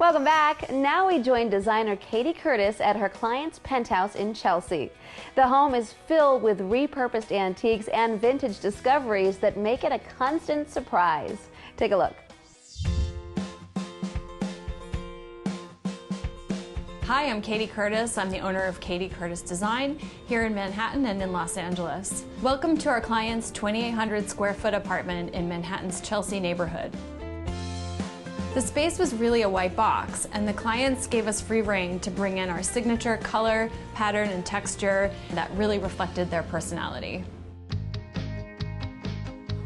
Welcome back. Now we join designer Kati Curtis at her client's penthouse in Chelsea. The home is filled with repurposed antiques and vintage discoveries that make it a constant surprise. Take a look. Hi, I'm Kati Curtis. I'm the owner of Kati Curtis Design here in Manhattan and in Los Angeles. Welcome to our client's 2,800 square foot apartment in Manhattan's Chelsea neighborhood. The space was really a white box, and the clients gave us free rein to bring in our signature color, pattern, and texture that really reflected their personality.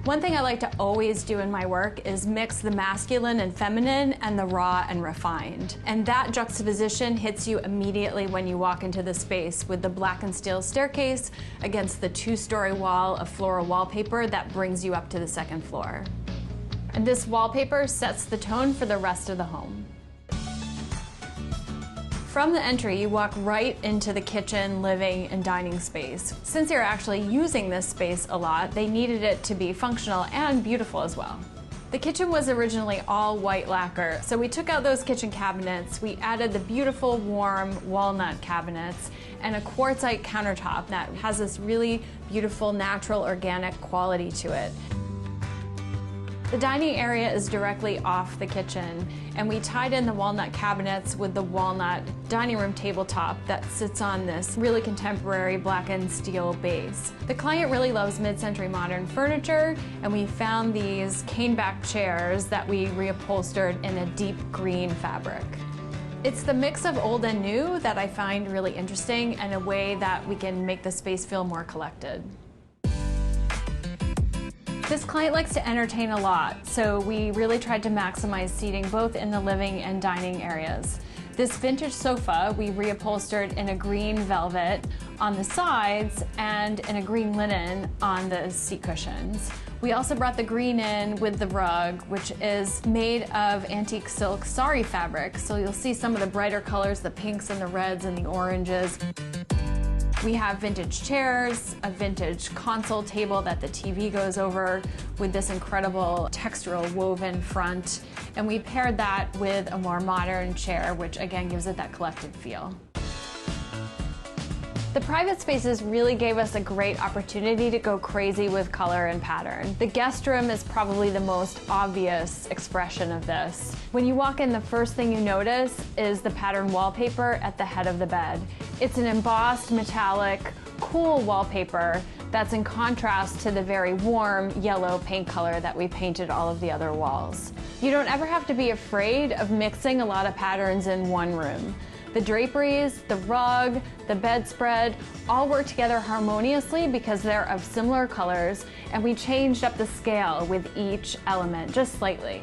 One thing I like to always do in my work is mix the masculine and feminine and the raw and refined. And that juxtaposition hits you immediately when you walk into the space with the black and steel staircase against the two-story wall of floral wallpaper that brings you up to the second floor. And this wallpaper sets the tone for the rest of the home. From the entry, you walk right into the kitchen, living, and dining space. Since you're actually using this space a lot, they needed it to be functional and beautiful as well. The kitchen was originally all white lacquer, so we took out those kitchen cabinets, we added the beautiful warm walnut cabinets, and a quartzite countertop that has this really beautiful, natural, organic quality to it. The dining area is directly off the kitchen, and we tied in the walnut cabinets with the walnut dining room tabletop that sits on this really contemporary blackened steel base. The client really loves mid-century modern furniture, and we found these cane-back chairs that we reupholstered in a deep green fabric. It's the mix of old and new that I find really interesting, and a way that we can make the space feel more collected. This client likes to entertain a lot, so we really tried to maximize seating both in the living and dining areas. This vintage sofa we reupholstered in a green velvet on the sides and in a green linen on the seat cushions. We also brought the green in with the rug, which is made of antique silk sari fabric, so you'll see some of the brighter colors, the pinks and the reds and the oranges. We have vintage chairs, a vintage console table that the TV goes over with this incredible textural woven front, and we paired that with a more modern chair, which again gives it that collected feel. The private spaces really gave us a great opportunity to go crazy with color and pattern. The guest room is probably the most obvious expression of this. When you walk in, the first thing you notice is the pattern wallpaper at the head of the bed. It's an embossed, metallic, cool wallpaper that's in contrast to the very warm yellow paint color that we painted all of the other walls. You don't ever have to be afraid of mixing a lot of patterns in one room. The draperies, the rug, the bedspread all work together harmoniously because they're of similar colors, and we changed up the scale with each element just slightly.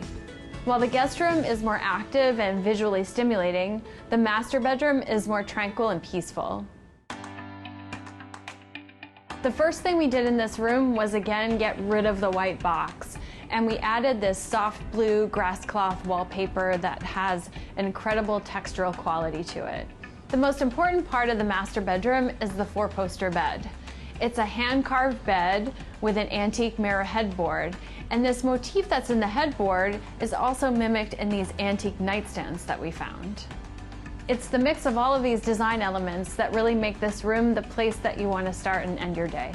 While the guest room is more active and visually stimulating, the master bedroom is more tranquil and peaceful. The first thing we did in this room was again get rid of the white box, and we added this soft blue grass cloth wallpaper that has an incredible textural quality to it. The most important part of the master bedroom is the four-poster bed. It's a hand-carved bed with an antique mirror headboard, and this motif that's in the headboard is also mimicked in these antique nightstands that we found. It's the mix of all of these design elements that really make this room the place that you want to start and end your day.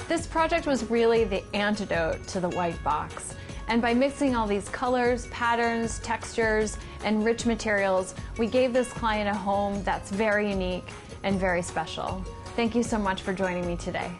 This project was really the antidote to the white box. And by mixing all these colors, patterns, textures, and rich materials, we gave this client a home that's very unique and very special. Thank you so much for joining me today.